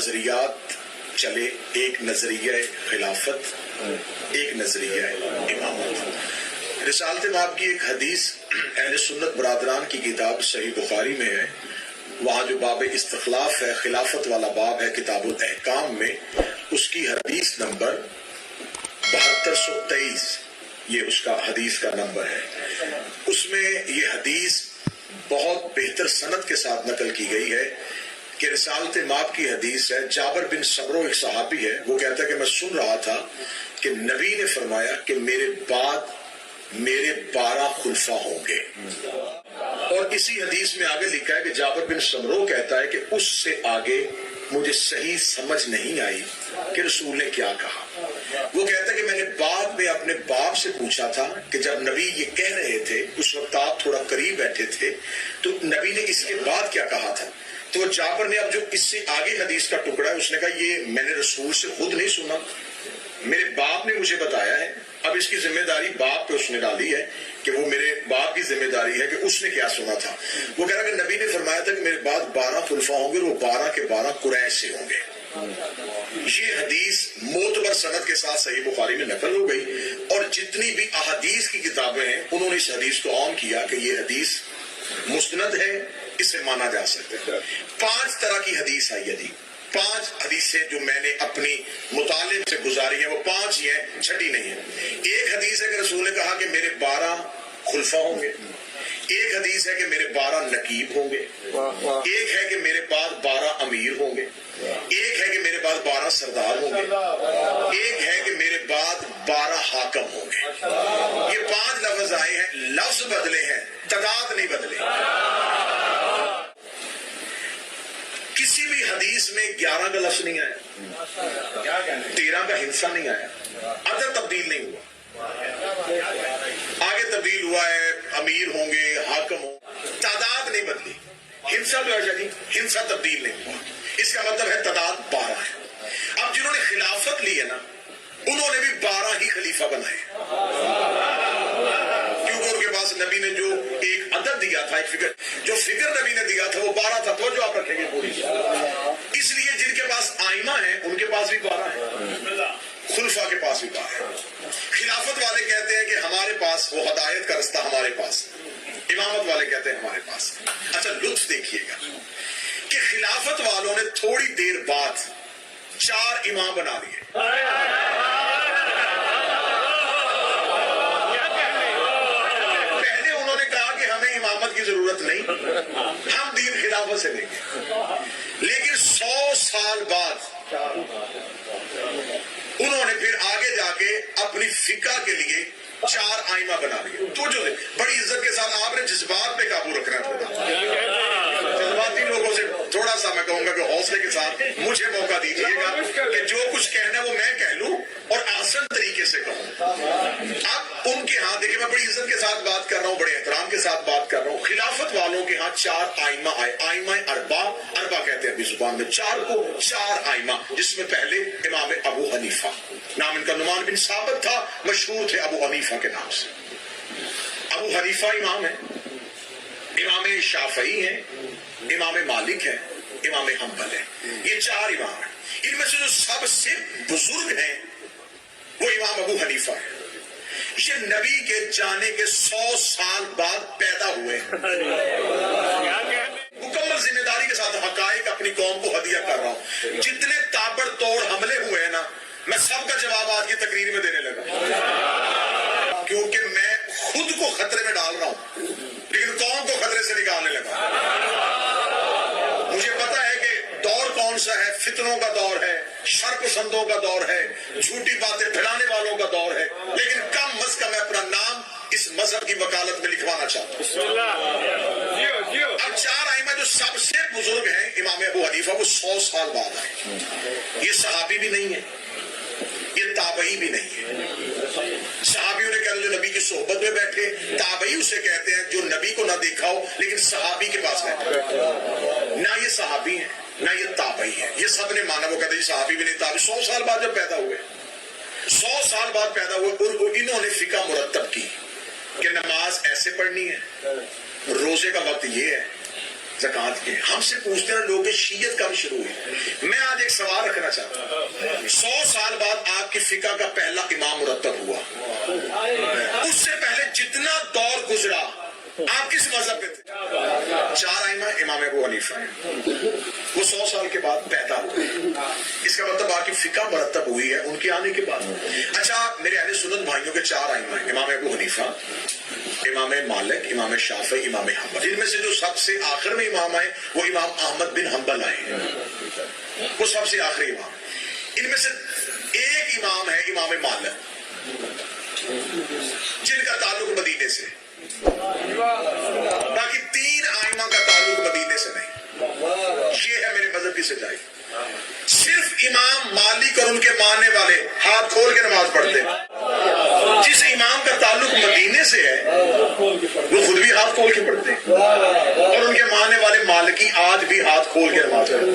نظریات چلے، ایک نظریہ خلافت، ایک نظریہ امامت۔ رسالت مآب کی ایک حدیث اہل سنت برادران کی کتاب صحیح بخاری میں ہے، وہاں جو باب استخلاف ہے، خلافت والا باب ہے کتاب الاحکام میں، اس کی حدیث نمبر 7223، یہ اس کا حدیث کا نمبر ہے۔ اس میں یہ حدیث بہت بہتر سند کے ساتھ نقل کی گئی ہے کہ رسالت مآب کی حدیث ہے۔ جابر بن سمرو ایک صحابی ہے، وہ کہتا ہے کہ میں سن رہا تھا کہ نبی نے فرمایا کہ میرے بعد میرے 12 خلفاء ہوں گے، اور اسی حدیث میں آگے لکھا ہے کہ جابر بن سمرو کہتا ہے کہ اس سے آگے مجھے صحیح سمجھ نہیں آئی کہ رسول نے کیا کہا۔ وہ کہتا ہے کہ میں نے بعد میں اپنے باپ سے پوچھا تھا کہ جب نبی یہ کہہ رہے تھے، اس وقت آپ تھوڑا قریب بیٹھے تھے، تو نبی نے اس کے بعد کیا کہا تھا؟ تو جابر نے اب جو اس سے آگے حدیث کا ٹکڑا ہے، اس نے کہا یہ میں نے رسول سے خود نہیں سنا، میرے باپ نے مجھے بتایا ہے۔ اب اس کی ذمہ داری باپ پہ اس نے ڈالی ہے کہ وہ میرے باپ کی ذمہ داری ہے کہ اس نے کیا سنا تھا۔ وہ کہہ رہا کہ نبی نے فرمایا تھا کہ میرے بعد 12 خلفاء ہوں گے، اور وہ 12 کے 12 قریش سے ہوں گے۔ یہ حدیث معتبر سند کے ساتھ صحیح بخاری میں نقل ہو گئی، اور جتنی بھی احادیث کی کتابیں ہیں انہوں نے اس حدیث کو عام کیا کہ یہ حدیث مستند ہے، اسے مانا جا سکتا ہے۔ 5 طرح کی حدیث آئی ہے، 5 حدیثیں جو میں نے اپنی مطالعے سے گزاری ہیں، وہ 5 ہی ہیں، چھٹی نہیں ہے۔ ایک حدیث ہے کہ رسول نے کہا کہ میرے 12 خلفاء ہوں گے، ایک حدیث ہے کہ میرے 12 نقیب ہوں گے، ایک ہے کہ میرے بعد 12 امیر ہوں گے، ایک ہے کہ میرے بعد 12 سردار ہوں گے، ایک ہے کہ میرے بعد 12 حاکم ہوں گے۔ یہ 5 لفظ آئے ہیں، لفظ بدلے ہیں، تعداد نہیں بدلے۔ کسی بھی حدیث میں 11 کا لفظ نہیں آیا، 13 کا ہنسا نہیں آیا، عدد تبدیل نہیں ہوا۔ آگے تبدیل ہوا ہے، امیر ہوں گے، حاکم ہوں، تعداد نہیں بدلی۔ ہنسا جو ہے جی، ہنسا تبدیل نہیں ہوا، اس کا مطلب ہے تعداد 12 ہے۔ اب جنہوں نے خلافت لی ہے نا، انہوں نے بھی 12 ہی خلیفہ بنائے، کیونکہ ان کے پاس نبی نے جو ایک عدد دیا تھا، ایک فکر، جو فکر نبی نے دیا تھا وہ 12 تھا۔ تو جو آپ رکھیں گے پوری، اس لیے جن کے پاس آئمہ ہیں ان کے پاس بھی 12 ہیں، خلفاء کے پاس بھی 12 ہیں۔ خلافت والے کہتے ہیں کہ ہمارے پاس وہ ہدایت کا رستہ، ہمارے پاس۔ امامت والے کہتے ہیں ہمارے پاس۔ اچھا لطف دیکھیے گا کہ خلافت والوں نے تھوڑی دیر بعد 4 امام بنا دیے۔ پہلے انہوں نے کہا کہ ہمیں امامت کی ضرورت نہیں، ہم دین خلافت سے لیں گے، لیکن 100 سال بعد انہوں نے پھر آگے جا کے اپنی فقہ کے لیے 4 آئمہ بنا لیے۔ تو جو بڑی عزت کے ساتھ آپ نے جذبات پہ قابو رکھنا ہے، جذباتی لوگوں سے تھوڑا سا میں کہوں گا کہ حوصلے کے ساتھ مجھے موقع دیجیے گا کہ جو کچھ کہنا ہے وہ میں کہہ لوں اور آسان طریقے سے کہوں۔ اب ان کے ہاں دیکھیں، میں بڑی عزت کے ساتھ بات کر رہا ہوں، بڑے احترام کے ساتھ بات کر رہا ہوں۔ خلافت والوں کے ہاں 4 آئمہ آئے، آئمہ اربع کہتے ہیں ابھی زبان میں، 4 کو 4 آئمہ، جس میں پہلے امام ابو حنیفہ، نام ان کا نعمان بن ثابت تھا، مشہور تھے ابو حنیفہ کے نام سے۔ ابو حنیفہ امام ہے، امام شافعی ہیں، امام مالک ہیں، امام حنبل ہیں، یہ 4 امام ہیں۔ ان میں سے جو سب سے بزرگ ہیں وہ امام ابو حنیفہ ہے۔ یہ نبی کے جانے کے 100 سال بعد پیدا ہوئے ہیں۔ مکمل ذمہ داری کے ساتھ حقائق اپنی قوم کو ہدیہ کر رہا ہوں۔ جتنے تابڑ توڑ حملے ہوئے ہیں نا، میں سب کا جواب آج کی تقریر میں دینے لگا، کیونکہ میں خود کو خطرے میں ڈال رہا ہوں لیکن قوم کو خطرے سے نکالنے لگا۔ مجھے پتا ہے کہ دور کون سا ہے، فتنوں کا دور ہے، شر پسندوں کا دور ہے، جھوٹی باتیں پھیلانے والوں کا دور ہے، لیکن کم از کم میں اپنا نام اس مذہب کی وکالت میں لکھوانا چاہتا ہوں۔ اب 4 آئمہ جو سب سے بزرگ ہیں، امام ابو حنیفہ، وہ 100 سال بعد آئے۔ یہ صحابی بھی نہیں ہے، یہ تابعی بھی نہیں ہے۔ صحابیوں نے کہا جو نبی کی صحبت میں بیٹھے، تابعی اسے کہتے ہیں جو نبی کو نہ دیکھا ہو لیکن صحابی کے پاس بیٹھے۔ نہ یہ صحابی ہیں نہ یہ تابعی ہے، یہ سب نے مانا، وہ کہتے ہیں صحابی بھی نہیں، تابعی۔ 100 سال بعد جب پیدا ہوئے، 100 سال بعد پیدا ہوئے، انہوں نے فقہ مرتب کی کہ نماز ایسے پڑھنی ہے، روزے کا وقت یہ ہے، زکوٰۃ کے۔ ہم سے پوچھتے ہیں لوگ کہ شیعت کب شروع ہوئی؟ میں آج ایک فقہ کا پہلا امام مرتب ہوا. اس سے پہلے جتنا دور گزرا آپ کس مذہب پہ تھے؟ 4 ائمہ امام ابو حنیفہ وہ 100 سال کے بعد پیدا ہوئے. اس کا مطلب آپ کی فقہ مرتب ہوئی ہے ان کے آنے کے بعد. اچھا میرے اہل سنت بھائیوں کے 4 ائمہ ہیں، امام ابو حنیفہ، امام مالک، امام شافعی، امام حنبل. ان میں سے جو سب سے آخر میں امام آئے وہ امام احمد بن حنبل آئے ہیں، وہ سب سے آخری امام. ان میں سے ایک امام ہے امام مالک جن کا تعلق مدینے سے، باقی 3 ائمہ کا تعلق مدینے سے نہیں. یہ ہے میرے مذہب کی سچائی. صرف امام مالک اور ان کے ماننے والے ہاتھ کھول کے نماز پڑھتے ہیں. جس امام کا تعلق مدینے سے ہے وہ خود بھی ہاتھ کھول کے پڑھتے ہیں اور ان کے ماننے والے مالکی آج بھی ہاتھ کھول کے نماز پڑھتے ہیں.